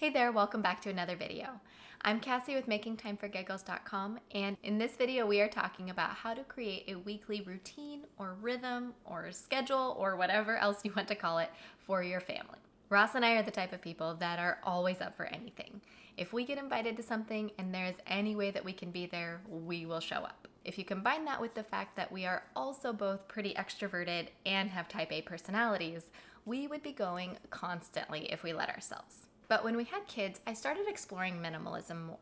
Hey there, welcome back to another video. I'm Kassy with makingtimeforgiggles.com, and in this video we are talking about how to create a weekly routine or rhythm or schedule or whatever else you want to call it for your family. Ross and I are the type of people that are always up for anything. If we get invited to something and there is any way that we can be there, we will show up. If you combine that with the fact that we are also both pretty extroverted and have type A personalities, we would be going constantly if we let ourselves. But when we had kids, I started exploring minimalism more.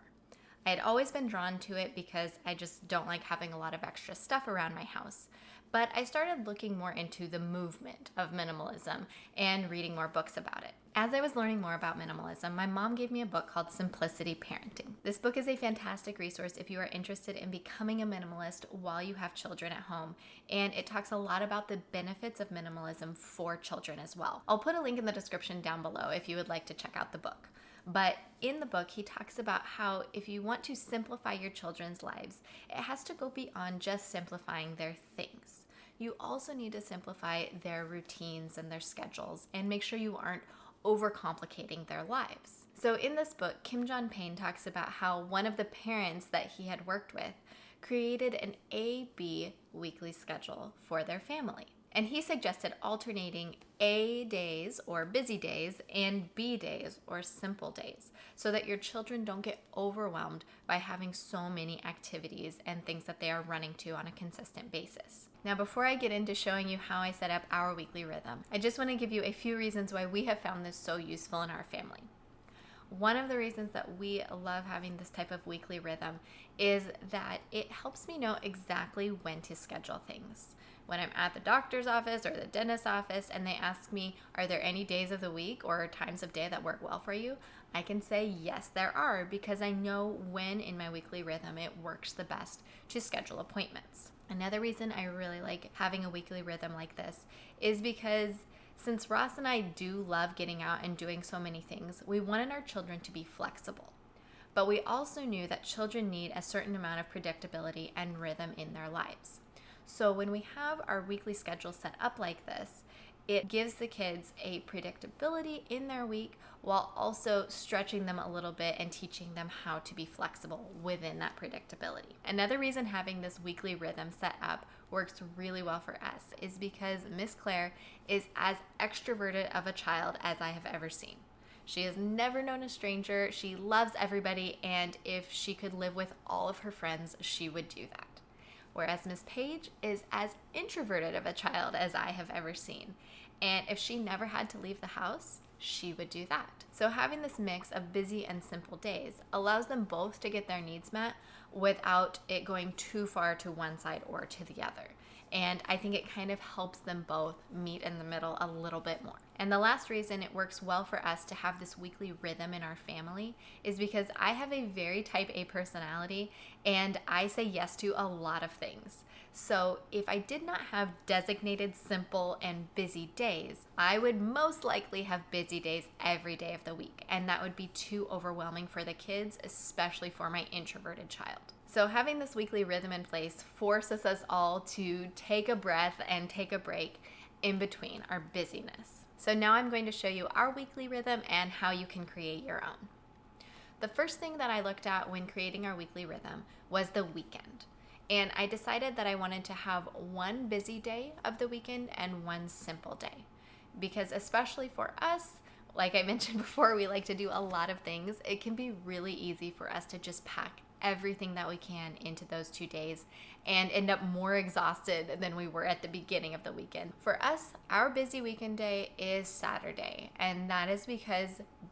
I had always been drawn to it because I just don't like having a lot of extra stuff around my house. But I started looking more into the movement of minimalism and reading more books about it. As I was learning more about minimalism, my mom gave me a book called Simplicity Parenting. This book is a fantastic resource if you are interested in becoming a minimalist while you have children at home, and it talks a lot about the benefits of minimalism for children as well. I'll put a link in the description down below if you would like to check out the book. But in the book, he talks about how if you want to simplify your children's lives, it has to go beyond just simplifying their things. You also need to simplify their routines and their schedules and make sure you aren't overcomplicating their lives. So in this book, Kim John Payne talks about how one of the parents that he had worked with created an A-B weekly schedule for their family. And he suggested alternating A days or busy days and B days or simple days so that your children don't get overwhelmed by having so many activities and things that they are running to on a consistent basis. Now, before I get into showing you how I set up our weekly rhythm, I just want to give you a few reasons why we have found this so useful in our family. One of the reasons that we love having this type of weekly rhythm is that it helps me know exactly when to schedule things. When I'm at the doctor's office or the dentist's office and they ask me, are there any days of the week or times of day that work well for you? I can say, yes, there are, because I know when in my weekly rhythm it works the best to schedule appointments. Another reason I really like having a weekly rhythm like this is because since Ross and I do love getting out and doing so many things, we wanted our children to be flexible. But we also knew that children need a certain amount of predictability and rhythm in their lives. So when we have our weekly schedule set up like this, it gives the kids a predictability in their week while also stretching them a little bit and teaching them how to be flexible within that predictability. Another reason having this weekly rhythm set up works really well for us is because Miss Claire is as extroverted of a child as I have ever seen. She has never known a stranger, she loves everybody, and if she could live with all of her friends, she would do that. Whereas Miss Paige is as introverted of a child as I have ever seen. And if she never had to leave the house, she would do that. So having this mix of busy and simple days allows them both to get their needs met without it going too far to one side or to the other. And I think it kind of helps them both meet in the middle a little bit more. And the last reason it works well for us to have this weekly rhythm in our family is because I have a very type A personality and I say yes to a lot of things. So if I did not have designated simple and busy days, I would most likely have busy days every day of the week. And that would be too overwhelming for the kids, especially for my introverted child. So having this weekly rhythm in place forces us all to take a breath and take a break in between our busyness. So now I'm going to show you our weekly rhythm and how you can create your own. The first thing that I looked at when creating our weekly rhythm was the weekend. And I decided that I wanted to have one busy day of the weekend and one simple day. Because especially for us, like I mentioned before, we like to do a lot of things. It can be really easy for us to just pack everything that we can into those 2 days and end up more exhausted than we were at the beginning of the weekend. For us, our busy weekend day is Saturday, and that is because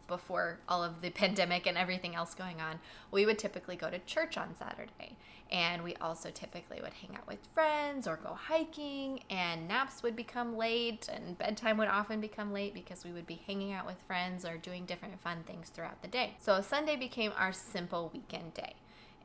before all of the pandemic and everything else going on, we would typically go to church on Saturday, and we also typically would hang out with friends or go hiking, and naps would become late and bedtime would often become late because we would be hanging out with friends or doing different fun things throughout the day. So Sunday became our simple weekend day.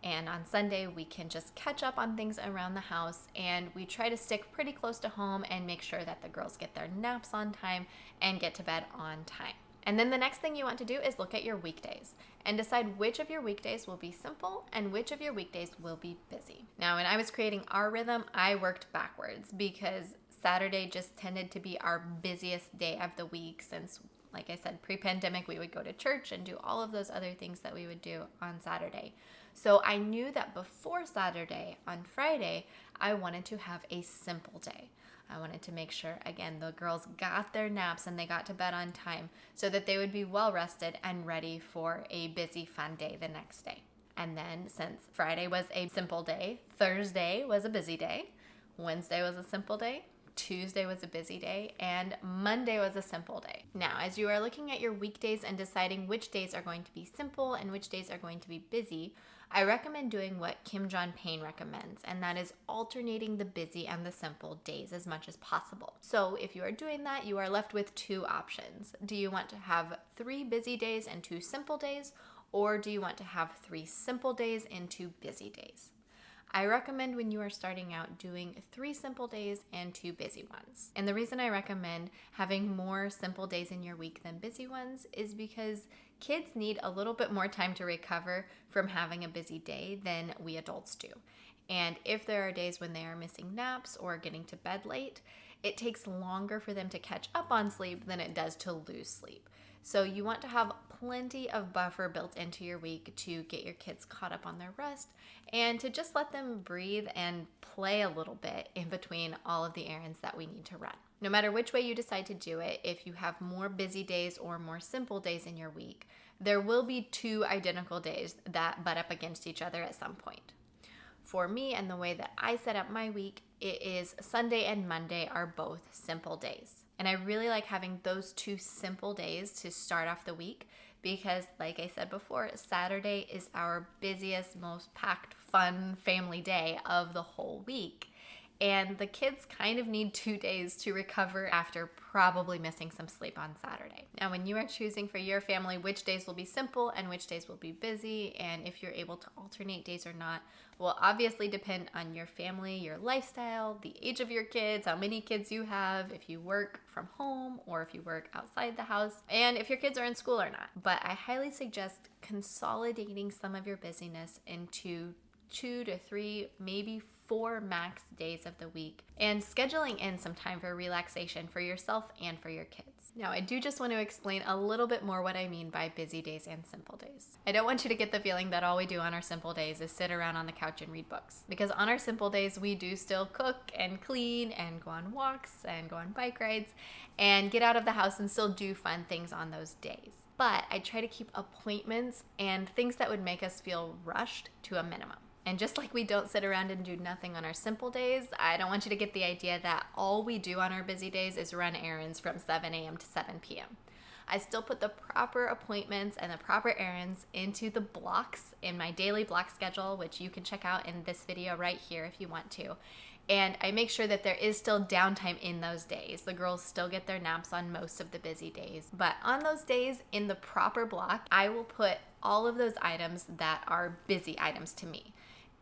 And on Sunday, we can just catch up on things around the house, and we try to stick pretty close to home and make sure that the girls get their naps on time and get to bed on time. And then the next thing you want to do is look at your weekdays and decide which of your weekdays will be simple and which of your weekdays will be busy. Now, when I was creating our rhythm, I worked backwards because Saturday just tended to be our busiest day of the week since Like I said, pre-pandemic, we would go to church and do all of those other things that we would do on Saturday. So I knew that before Saturday, on Friday, I wanted to have a simple day. I wanted to make sure, again, the girls got their naps and they got to bed on time so that they would be well rested and ready for a busy, fun day the next day. And then since Friday was a simple day, Thursday was a busy day, Wednesday was a simple day, Tuesday was a busy day, and Monday was a simple day. Now, as you are looking at your weekdays and deciding which days are going to be simple and which days are going to be busy, I recommend doing what Kim John Payne recommends, and that is alternating the busy and the simple days as much as possible. So if you are doing that, you are left with two options. Do you want to have 3 busy days and 2 simple days, or do you want to have 3 simple days and 2 busy days? I recommend when you are starting out doing 3 simple days and 2 busy ones. And the reason I recommend having more simple days in your week than busy ones is because kids need a little bit more time to recover from having a busy day than we adults do. And if there are days when they are missing naps or getting to bed late, it takes longer for them to catch up on sleep than it does to lose sleep. So you want to have plenty of buffer built into your week to get your kids caught up on their rest and to just let them breathe and play a little bit in between all of the errands that we need to run. No matter which way you decide to do it, if you have more busy days or more simple days in your week, there will be 2 identical days that butt up against each other at some point. For me and the way that I set up my week, it is Sunday and Monday are both simple days. And I really like having those 2 simple days to start off the week because, like I said before, Saturday is our busiest, most packed, fun family day of the whole week. And the kids kind of need 2 days to recover after probably missing some sleep on Saturday. Now, when you are choosing for your family which days will be simple and which days will be busy, and if you're able to alternate days or not, will obviously depend on your family, your lifestyle, the age of your kids, how many kids you have, if you work from home or if you work outside the house, and if your kids are in school or not. But I highly suggest consolidating some of your busyness into 2 to 3, maybe 4 max days of the week, and scheduling in some time for relaxation for yourself and for your kids. Now, I do just want to explain a little bit more what I mean by busy days and simple days. I don't want you to get the feeling that all we do on our simple days is sit around on the couch and read books, because on our simple days, we do still cook and clean and go on walks and go on bike rides and get out of the house and still do fun things on those days. But I try to keep appointments and things that would make us feel rushed to a minimum. And just like we don't sit around and do nothing on our simple days, I don't want you to get the idea that all we do on our busy days is run errands from 7 a.m. to 7 p.m. I still put the proper appointments and the proper errands into the blocks in my daily block schedule, which you can check out in this video right here if you want to. And I make sure that there is still downtime in those days. The girls still get their naps on most of the busy days. But on those days in the proper block, I will put all of those items that are busy items to me.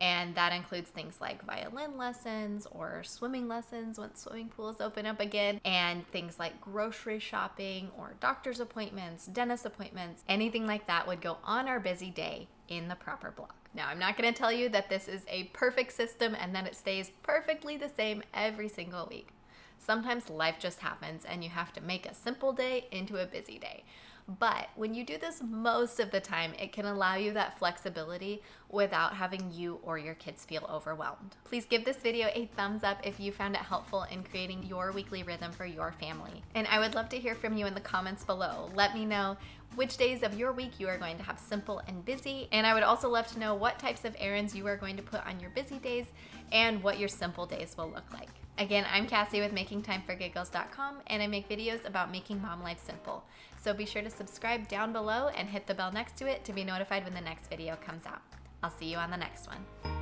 And that includes things like violin lessons or swimming lessons once swimming pools open up again, and things like grocery shopping or doctor's appointments, dentist appointments, anything like that would go on our busy day in the proper block. Now, I'm not going to tell you that this is a perfect system and that it stays perfectly the same every single week. Sometimes life just happens and you have to make a simple day into a busy day. But when you do this most of the time, it can allow you that flexibility without having you or your kids feel overwhelmed. Please give this video a thumbs up if you found it helpful in creating your weekly rhythm for your family. And I would love to hear from you in the comments below. Let me know which days of your week you are going to have simple and busy. And I would also love to know what types of errands you are going to put on your busy days and what your simple days will look like. Again, I'm Kassy with MakingTimeForGiggles.com, and I make videos about making mom life simple. So be sure to subscribe down below and hit the bell next to it to be notified when the next video comes out. I'll see you on the next one.